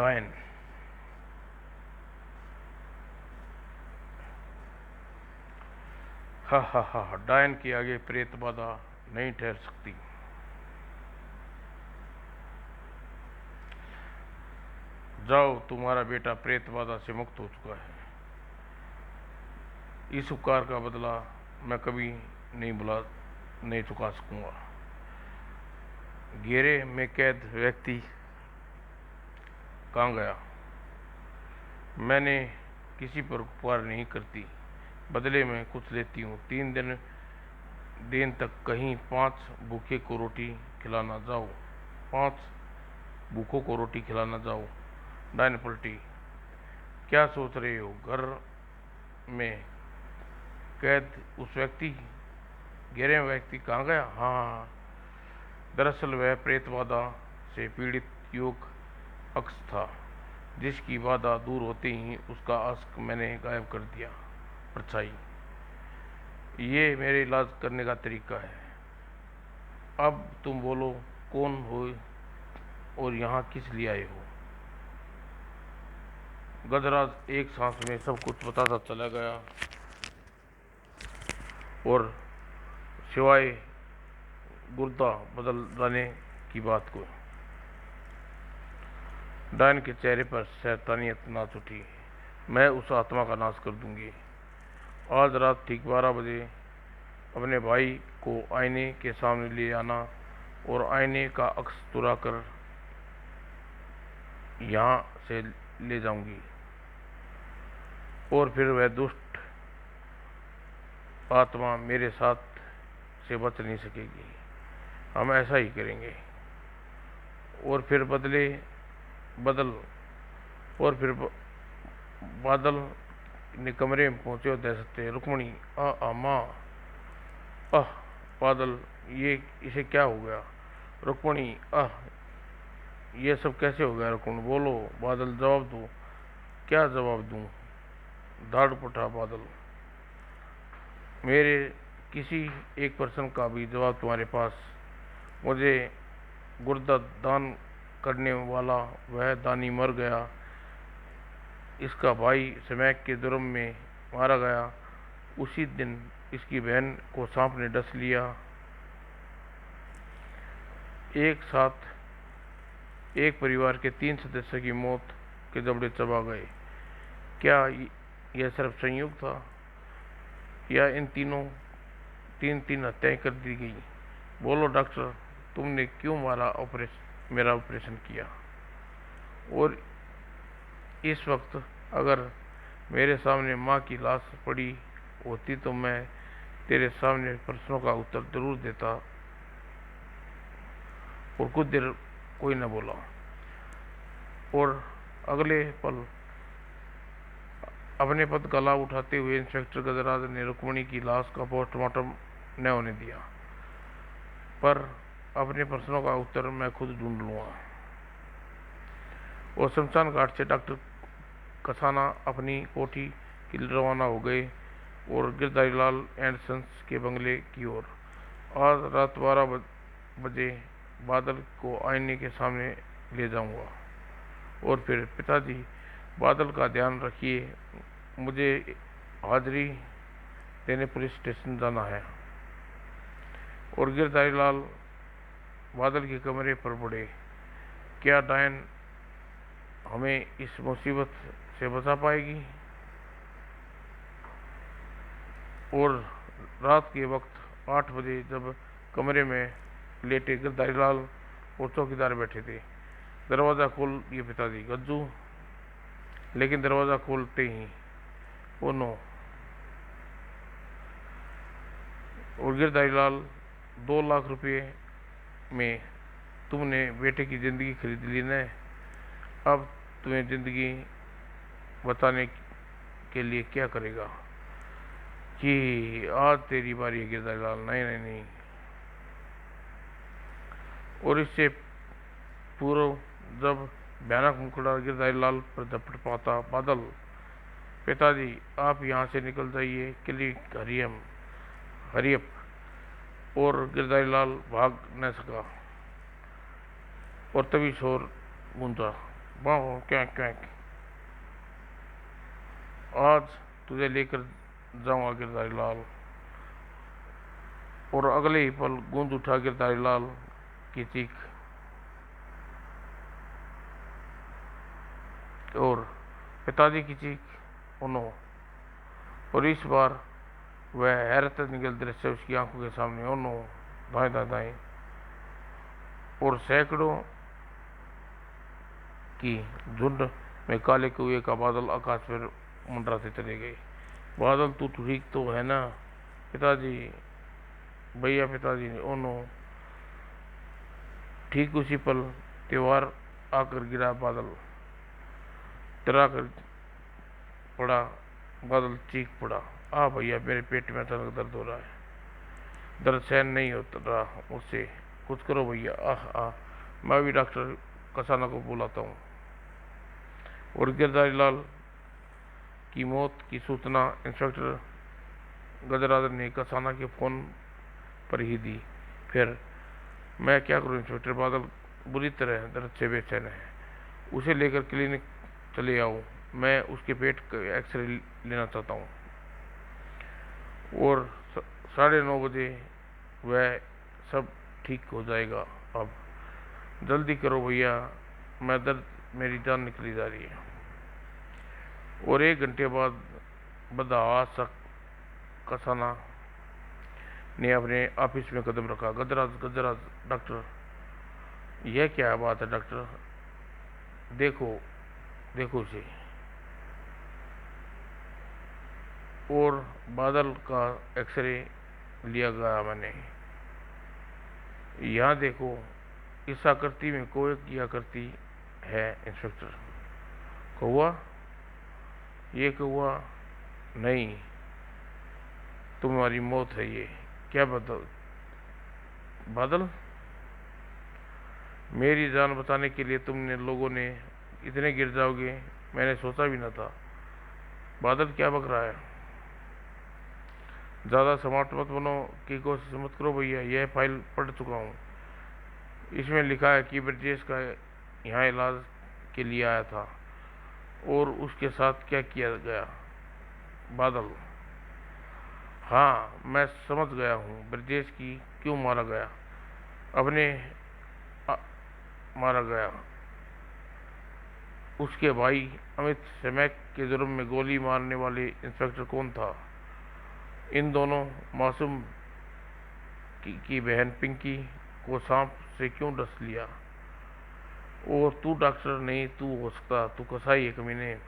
डायन। हा हा हा, डायन के आगे प्रेत बाधा नहीं ठहर सकती। जाओ, तुम्हारा बेटा प्रेत बाधा से मुक्त हो चुका है। इस उपकार का बदला मैं कभी नहीं चुका सकूंगा। घेरे में कैद व्यक्ति कहाँ गया? मैंने किसी पर उपकार नहीं करती, बदले में कुछ लेती हूँ। 3 दिन तक कहीं 5 भूखे को रोटी खिलाना जाओ। 5 भूखों को रोटी खिलाना जाओ। डायन पलटी। क्या सोच रहे हो? घर में कैद उस व्यक्ति, घेरे में व्यक्ति कहाँ गया? हाँ, दरअसल वह प्रेत बाधा से पीड़ित युवक अक्स था, जिसकी बाधा दूर होते ही उसका अश्क मैंने गायब कर दिया। परछाई। ये मेरे इलाज करने का तरीका है। अब तुम बोलो, कौन हो और यहाँ किस लिए आए हो? गजराज एक सांस में सब कुछ बताता चला गया, और सिवाय गुर्दा बदल जाने की बात को। डायन के चेहरे पर शैतानियत नाच उठी। मैं उस आत्मा का नाश कर दूंगी। आज रात ठीक 12 बजे अपने भाई को आईने के सामने ले आना, और आईने का अक्स चुरा कर यहाँ से ले जाऊंगी, और फिर वह दुष्ट आत्मा मेरे साथ से बच नहीं सकेगी। हम ऐसा ही करेंगे। और फिर बादल ने कमरे में पहुंचे और दे सकते। रुक्मणी, माँ, आह, बादल, ये इसे क्या हो गया? रुक्मणी, आह, ये सब कैसे हो गया? रुक्मणी, बोलो। बादल, जवाब दो। क्या जवाब दूं? दाढ़ उठा बादल। मेरे किसी एक प्रश्न का भी जवाब तुम्हारे पास? मुझे गुर्दा दान करने वाला वह दानी मर गया। इसका भाई समैक के जुर्म में मारा गया। उसी दिन इसकी बहन को सांप ने डस लिया। एक साथ एक परिवार के 3 सदस्यों की मौत के जबड़े चबा गए। क्या यह सिर्फ संयोग था, या इन तीन हत्याएं कर दी गई? बोलो डॉक्टर, तुमने क्यों मेरा ऑपरेशन किया? और इस वक्त अगर मेरे सामने माँ की लाश पड़ी होती तो मैं तेरे सामने प्रश्नों का उत्तर जरूर देता। और कुछ देर कोई न बोला, और अगले पल अपने पद का लाभ उठाते हुए इंस्पेक्टर गजराज ने रुक्मणी की लाश का पोस्टमार्टम न होने दिया। पर अपने प्रश्नों का उत्तर मैं खुद ढूंढ लूंगा। और शमशान घाट से डॉक्टर कसाना अपनी कोठी के लिए रवाना हो गए, और गिरधारी लाल एंड सन्स के बंगले की ओर। आज रात 12 बजे बादल को आईने के सामने ले जाऊंगा। और फिर, पिताजी, बादल का ध्यान रखिए, मुझे हाजिरी देने पुलिस स्टेशन जाना है। और गिरधारी लाल बादल के कमरे पर बढ़े। क्या डायन हमें इस मुसीबत से बचा पाएगी? और रात के वक्त 8 बजे जब कमरे में लेटे गिरधारी लाल और चौकीदार बैठे थे, दरवाज़ा खोल दिए पिताजी। गज्जू। लेकिन दरवाज़ा खोलते ही, ओ नो। और गिरधारी लाल, 2 लाख रुपए में तुमने बेटे की जिंदगी खरीद ली न? अब तुम्हें जिंदगी बचाने के लिए क्या करेगा? कि आज तेरी बारी है गिरधारी लाल। नहीं नहीं नहीं। और इससे पूर्व जब भयानक मुखड़ा गिरधारी लाल पर झपट पाता, बादल, पिताजी, आप यहाँ से निकल जाइए, क्लिक हरियप। और गिरधारी लाल भाग न सका, और तभी शोर गूंजा। वाह क्या क्या, आज तुझे लेकर जाऊंगा गिरधारी लाल। और अगले ही पल गूंज उठा गिरधारी लाल की चीख, और पिताजी की चीख उन्हों। और इस बार वह हैरत निकल दृश्य उसकी आंखों के सामने उन्हों दाएं दाएं दाएं, और सैकड़ों की झुंड में काले कुएं का बादल आकाश पर मंडराते चले गए। बादल तू ठीक तो है ना पिताजी, भैया पिताजी ने ओनो। ठीक उसी पल त्योहार आकर गिरा बादल, डरा कर पड़ा बादल, चीख पड़ा, आ भैया मेरे पेट में अचानक दर्द हो रहा है, दर्द सहन नहीं होता रहा मुझसे, कुछ करो भैया, आह आह। मैं भी डॉक्टर कसाना को बुलाता हूँ। और गिरधारी लाल की मौत की सूचना इंस्पेक्टर गजराज ने कसाना के फोन पर ही दी। फिर मैं क्या करूं इंस्पेक्टर, बादल बुरी तरह दर्द से बेचैन है, उसे लेकर क्लिनिक चले आओ, मैं उसके पेट का एक्सरे लेना चाहता हूँ। और 9:30 बजे वह सब ठीक हो जाएगा। अब जल्दी करो भैया, मैं दर्द मेरी जान निकली जा रही है। और 1 घंटे बाद बदहवास कसाना ने अपने ऑफिस में कदम रखा। गजराज गजराज डॉक्टर, यह क्या बात है डॉक्टर, देखो देखो उसे। और बादल का एक्सरे लिया गया मैंने, यहाँ देखो, इस आकृति में कोई की आकृति है इंस्पेक्टर। कौआ, ये कौआ नहीं, तुम्हारी मौत है ये। क्या बादल, बादल मेरी जान बचाने के लिए तुमने लोगों ने इतने गिर जाओगे मैंने सोचा भी न था। बादल क्या बक रहा है, ज़्यादा स्मार्ट मत बनो की कोशिश मत करो भैया, यह फाइल पढ़ चुका हूँ, इसमें लिखा है कि ब्रजेश का यहाँ इलाज के लिए आया था और उसके साथ क्या किया गया। बादल, हाँ मैं समझ गया हूँ ब्रजेश की क्यों मारा गया, अपने मारा गया। उसके भाई अमित सेमैक के जुर्म में गोली मारने वाले इंस्पेक्टर कौन था। इन दोनों मासूम की बहन पिंकी को सांप से क्यों डस लिया। और तू डॉक्टर नहीं तू हो सकता, तू कसाई है कमीने।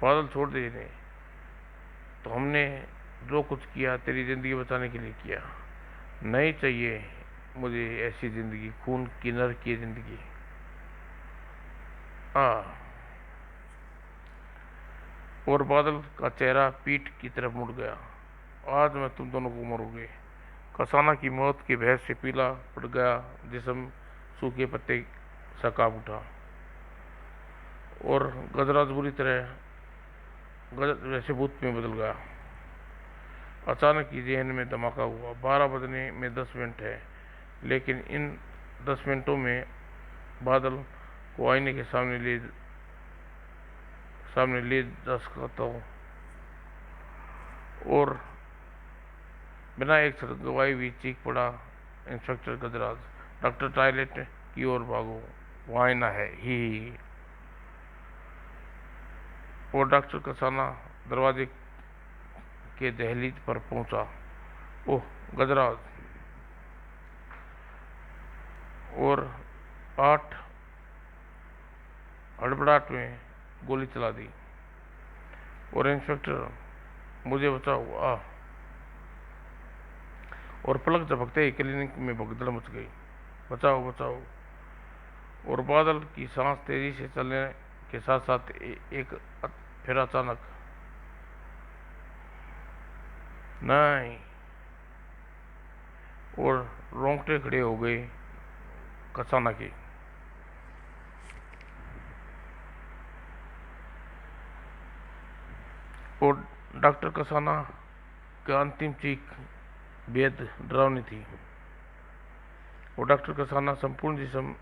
बादल छोड़ दे इन्हें, तो हमने जो कुछ किया तेरी जिंदगी बचाने के लिए किया, नहीं चाहिए मुझे ऐसी जिंदगी, खून की नर की जिंदगी। और बादल का चेहरा पीठ की तरफ मुड़ गया, आज मैं तुम दोनों को मरोगे। कसाना की मौत की बहस से पीला पड़ गया जिस्म सूखे पत्ते सा कांप उठा। और गजराज बुरी तरह वैसे भूत में बदल गया। अचानक ही जहन में धमाका हुआ। 12 बजने में 10 मिनट है, लेकिन इन 10 मिनटों में बादल को आईने के सामने ले जा सकता हूँ और बिना एक क्षण गवाई भी चीख पड़ा इंस्पेक्टर गजराज, डॉक्टर टॉयलेट की ओर भागो, वहाँ आईना है ही। और डॉक्टर कसाना दरवाजे के दहलीज पर पहुंचा। ओह गजराज, और 8 हड़बड़ाहट में गोली चला दी। और इंस्पेक्टर मुझे बचाओ, और पलक झपकते ही क्लिनिक में भगदड़ मच गई, बचाओ बचाओ। और बादल की सांस तेजी से चलने के साथ साथ एक फिर अचानक नहीं, और रोंगटे खड़े हो गए कसाना के। और डॉक्टर कसाना का अंतिम चीख बेहद डरावनी थी। और डॉक्टर कसाना संपूर्ण जिस्म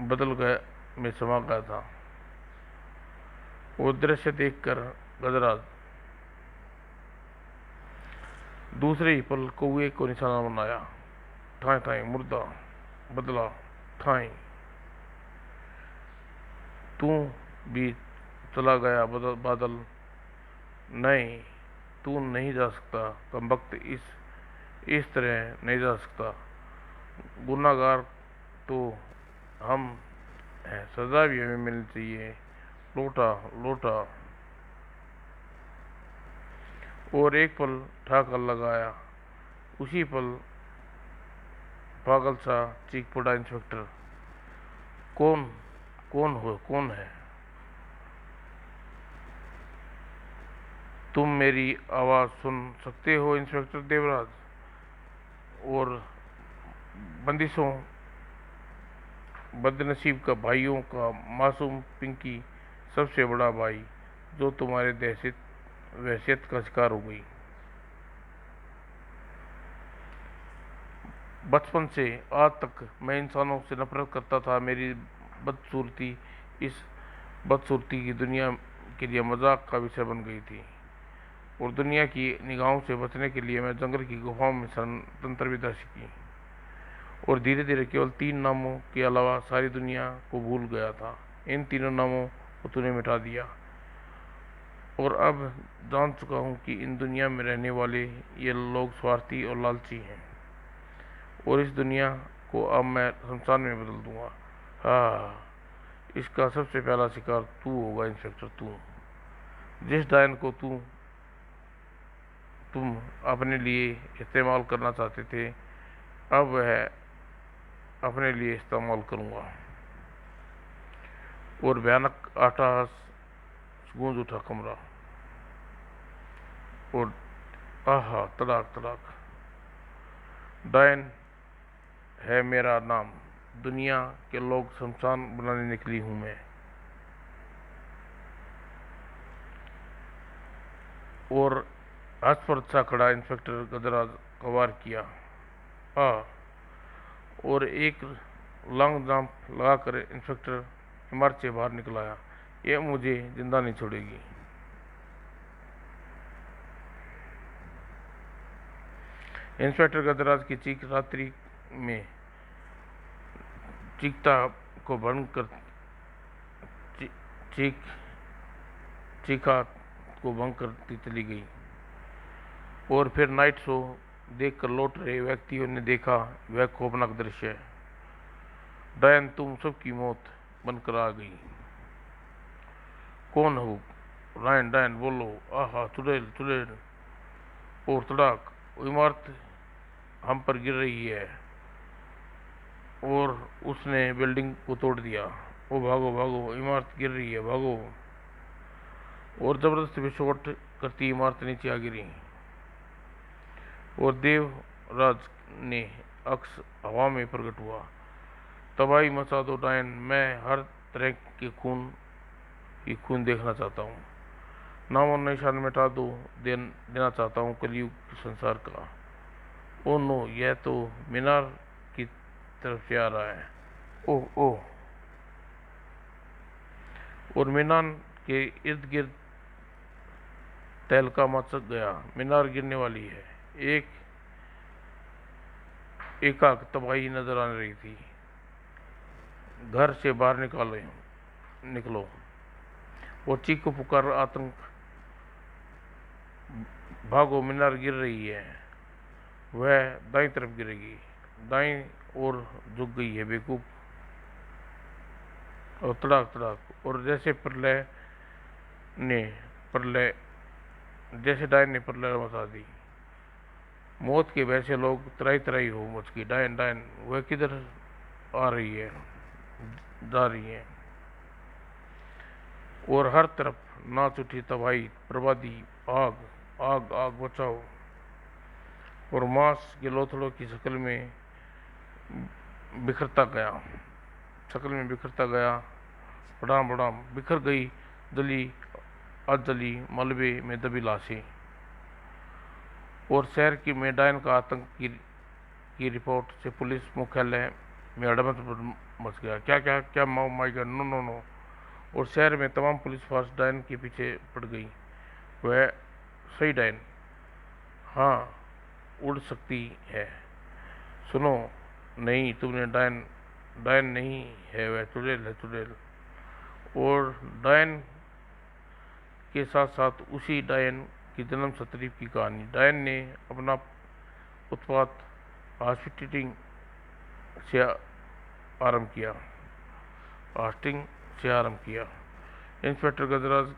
बदल गया में समा गया था। वो दृश्य देखकर गजराज दूसरे ही पल कौए को निशाना बनाया। ठाई ठाई मुर्दा बदला ठाई। तू भी चला गया बादल। नहीं, तू नहीं जा सकता कमबख्त, इस तरह नहीं जा सकता। गुनाहगार तो हम हैं, सजा भी हमें मिलनी चाहिए। लौटा लौटा। और एक पल ठाकर लगाया। उसी पल पागल सा चीख पड़ा इंस्पेक्टर। कौन कौन है? तुम मेरी आवाज़ सुन सकते हो इंस्पेक्टर देवराज? और बंदिशों बदनसीब का भाइयों का मासूम पिंकी सबसे बड़ा भाई, जो तुम्हारे वहशत का शिकार हो गई। बचपन से आज तक मैं इंसानों से नफरत करता था। मेरी बदसूरती इस बदसूरती की दुनिया के लिए मजाक का विषय बन गई थी, और दुनिया की निगाहों से बचने के लिए मैं जंगल की गुफाओं में स्वतंत्र विदा सीखी, और धीरे धीरे केवल 3 नामों के अलावा सारी दुनिया को भूल गया था। इन तीनों नामों को तूने मिटा दिया, और अब जान चुका हूँ कि इन दुनिया में रहने वाले ये लोग स्वार्थी और लालची हैं, और इस दुनिया को अब मैं शमशान में बदल दूंगा। हाँ, इसका सबसे पहला शिकार तू होगा इंस्पेक्टर। तू जिस डायन को तुम अपने लिए इस्तेमाल करना चाहते थे, अब वह अपने लिए इस्तेमाल करूंगा। और भयानक अट्टहास गूंज उठा कमरा, और आहा तड़ाक तड़ाक। डायन है मेरा नाम, दुनिया के लोग शमशान बनाने निकली हूं मैं। और हंस पर अच्छा खड़ा इंस्पेक्टर गजराज का वार किया। और एक लॉन्ग जंप लगाकर इंस्पेक्टर इमारत से बाहर निकल आया। ये मुझे जिंदा नहीं छोड़ेगी। इंस्पेक्टर गजराज की चीख रात्रि में चीखता को भंग कर चीखा को भंग करती चली गई। और फिर नाइट शो देखकर लौट रहे व्यक्तियों ने देखा वह खौफनाक दृश्य। डायन तुम सबकी मौत बनकर आ गई। कौन हो? डायन डायन बोलो। आहा चुड़ैल चुड़ैल। और तड़ाक, इमारत हम पर गिर रही है, और उसने बिल्डिंग को तोड़ दिया। ओ भागो भागो, इमारत गिर रही है, भागो। और जबरदस्त विस्फोट करती इमारत नीचे आ गिरी, और देवराज ने अक्स हवा में प्रकट हुआ। तबाही मचा दो डायन, मैं हर तरह के खून देखना चाहता हूँ। नाम और निशान मिटा देना चाहता हूँ कलयुग संसार का। ओ नो, यह तो मीनार की तरफ से आ रहा है। ओह ओह। और मीनार के इर्द गिर्द तहलका मच गया। मीनार गिरने वाली है। एकाक तबाही नजर आ रही थी। घर से बाहर निकलो। वो चीखो पुकार आतंक, भागो, मीनार गिर रही है। वह दाईं तरफ गिरेगी। दाईं ओर झुक गई है बेवकूफ। और तड़ाक तड़ाक। और जैसे डायन ने प्रलय मचा दी। मौत के वैसे लोग तराई तराई हो मच गई। डायन डायन वह किधर आ रही है, जा रही है। और हर तरफ नाच उठी तबाही, बर्बादी, आग आग आग, बचाओ। और मांस के लोथड़ों की शक्ल में बिखरता गया। बड़ाम बड़ाम बिखर गई जली मलबे में दबी लाशें। और शहर की में डायन का आतंक की रिपोर्ट से पुलिस मुख्यालय में हड़बड़ मच गया। क्या क्या क्या, my god, no no no. और शहर में तमाम पुलिस फोर्स डायन के पीछे पड़ गई। वह सही डायन, हाँ, उड़ सकती है। सुनो, नहीं, तुमने डायन, डायन नहीं है, वह चुड़ैल है, चुड़ैल। और डायन के साथ साथ उसी डायन की जन्म सतरीफ की कहानी। डायन ने अपना उत्पात हॉस्पिटिंग से आरंभ किया, हॉस्टिंग से आरंभ किया। इंस्पेक्टर गजराज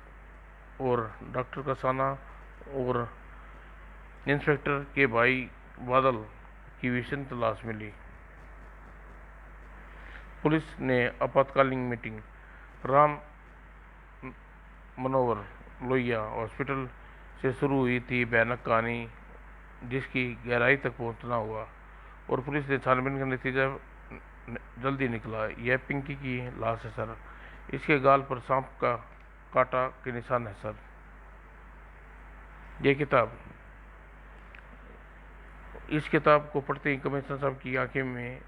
और डॉक्टर कसाना और इंस्पेक्टर के भाई बादल की विषम तलाश मिली। पुलिस ने आपातकालीन मीटिंग। राम मनोहर लोहिया हॉस्पिटल से शुरू हुई थी भयानक कहानी, जिसकी गहराई तक पहुंचना हुआ। और पुलिस ने छानबीन का नतीजा जल्दी निकला। यह पिंकी की लाश है सर। इसके गाल पर सांप का कांटा के निशान है सर। यह किताब, इस किताब को पढ़ते ही कमिश्नर साहब की आंखें में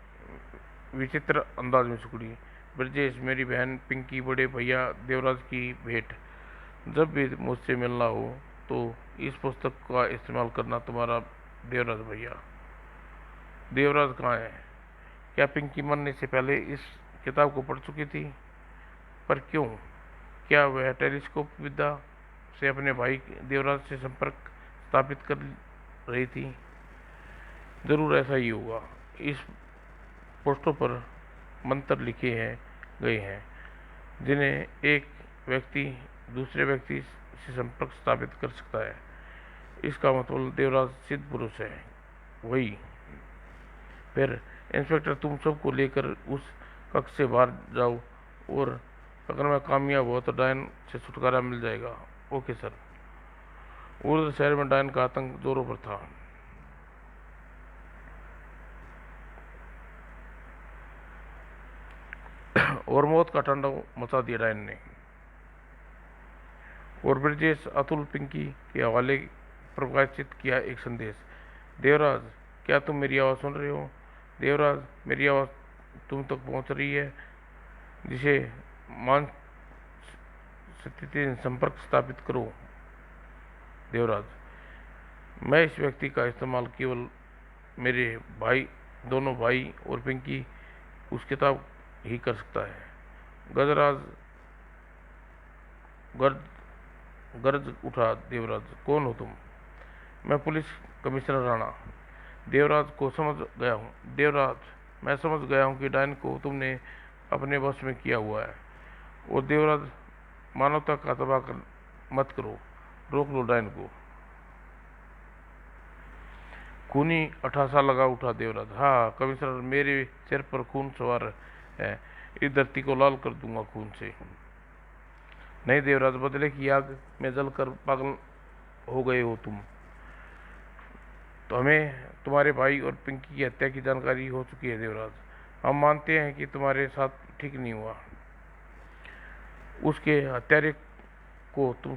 विचित्र अंदाज में सिकुड़ी। ब्रजेश, मेरी बहन पिंकी, बड़े भैया देवराज की भेंट। जब भी मुझसे मिलना हो तो इस पुस्तक का इस्तेमाल करना, तुम्हारा देवराज भैया। देवराज कहाँ है? क्या पिंकी मरने से पहले इस किताब को पढ़ चुकी थी? पर क्यों? क्या वह टेलीस्कोप विद्या से अपने भाई देवराज से संपर्क स्थापित कर रही थी? जरूर ऐसा ही होगा। इस पोस्टों पर मंत्र लिखे गए हैं, जिन्हें एक व्यक्ति दूसरे व्यक्ति से संपर्क स्थापित कर सकता है। इसका मतलब देवराज सिद्ध पुरुष है। वही। फिर इंस्पेक्टर, तुम सबको लेकर उस कक्ष से बाहर जाओ, और अगर मैं कामयाब हुआ तो डायन से छुटकारा मिल जाएगा। Okay sir. उधर शहर में डायन का आतंक जोरों पर था। और मौत का तांडव मचा दिया डायन ने। और ब्रजेश, अतुल, पिंकी के हवाले प्रकाशित किया एक संदेश। देवराज, क्या तुम मेरी आवाज़ सुन रहे हो? देवराज, मेरी आवाज़ तुम तक पहुंच रही है? जिसे मान स्थिति से संपर्क स्थापित करो। देवराज, मैं इस व्यक्ति का इस्तेमाल केवल मेरे भाई, दोनों भाई और पिंकी उस किताब ही कर सकता है। गजराज गर्ज गर्ज उठा। देवराज, कौन हो तुम? मैं पुलिस कमिश्नर राणा। देवराज को समझ गया हूँ। देवराज, मैं समझ गया हूँ कि डायन को तुमने अपने वश में किया हुआ है। और देवराज, मानवता का तबाह मत करो, रोक लो डायन को। खूनी अठासा लगा उठा देवराज। हाँ कमिश्नर, मेरे सिर पर खून सवार है, इस धरती को लाल कर दूंगा खून से। नहीं देवराज, बदले की आग में जलकर पागल हो गए हो तुम। तो हमें तुम्हारे भाई और पिंकी की हत्या की जानकारी हो चुकी है देवराज। हम मानते हैं कि तुम्हारे साथ ठीक नहीं हुआ। उसके हत्यारे को तुम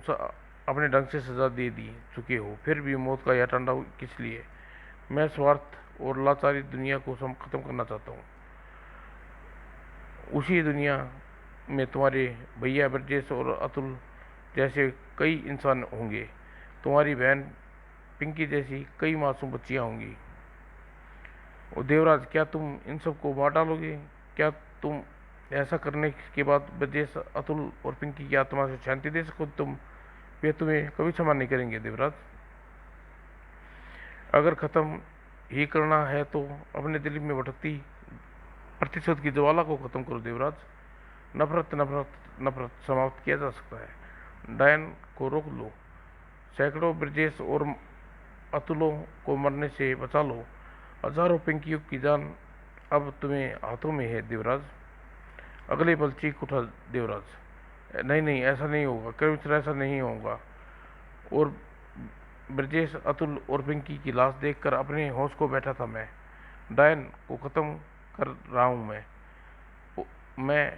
अपने ढंग से सजा दे दी चुके हो, फिर भी मौत का यह तांडव किस लिए? मैं स्वार्थ और लाचारी दुनिया को खत्म करना चाहता हूँ। उसी दुनिया में तुम्हारे भैया ब्रजेश और अतुल जैसे कई इंसान होंगे। तुम्हारी बहन पिंकी जैसी कई मासूम बच्चियां होंगी। और देवराज, क्या तुम इन सबको मार डालोगे? क्या तुम ऐसा करने के बाद ब्रजेश, अतुल और पिंकी की आत्मा से शांति दे सको? वे तुम्हें कभी क्षमा नहीं करेंगे देवराज। अगर खत्म ही करना है तो अपने दिल में भटकती प्रतिशोध की ज्वाला को खत्म करो देवराज। नफरत नफरत नफरत समाप्त किया जा सकता है। डायन को रोक लो। सैकड़ों ब्रजेश और अतुलों को मरने से बचा लो। हजारों पिंकियों की जान अब तुम्हें हाथों में है देवराज। अगले पल चीख उठा देवराज। नहीं नहीं, ऐसा नहीं होगा कमिश्नर, ऐसा नहीं होगा। और ब्रजेश, अतुल और पिंकी की लाश देखकर अपने होश को बैठा था मैं। डायन को खत्म कर रहा हूं मैं,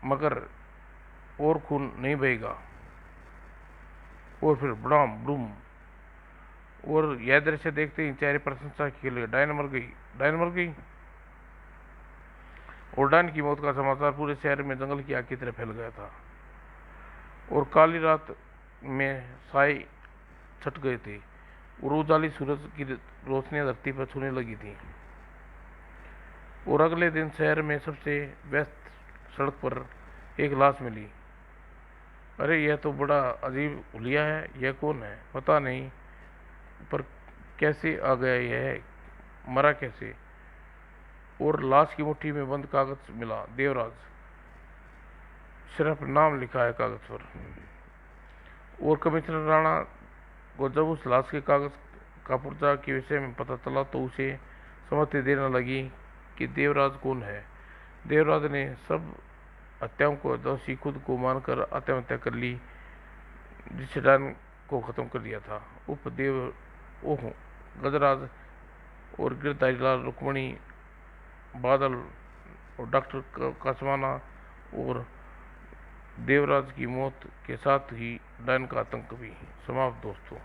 मगर और खून नहीं बहेगा। और फिर ब्राम ब्रूम। और यह दृश्य देखते ही चेहरे प्रशंसा खिले। डायन मर गई, डायन मर गई। और डायन की मौत का समाचार पूरे शहर में जंगल की आग की तरह फैल गया था। और काली रात में साए छट गए थे और उजाली सूरज की रोशनियां धरती पर छूने लगी थी। और अगले दिन शहर में सबसे व्यस्त सड़क पर एक लाश मिली। अरे यह तो बड़ा अजीब हुलिया है, यह कौन है पता नहीं, पर कैसे आ गया, यह मरा कैसे। और लाश की मुट्ठी में बंद कागज मिला, देवराज, सिर्फ नाम लिखा है कागज पर। और कमिश्नर राणा को जब उस लाश के कागज का पुर्जा के विषय में पता चला तो उसे समझते देने लगी कि देवराज कौन है। देवराज ने सब हत्याओं को दोषी खुद को मानकर आत्महत्या कर ली, जिससे डायन को खत्म कर दिया था। उपदेव ओह गजराज और गिरधारी लाल, रुक्मणी, बादल और डॉक्टर कसमाना और देवराज की मौत के साथ ही डायन का आतंक भी समाप्त दोस्तों।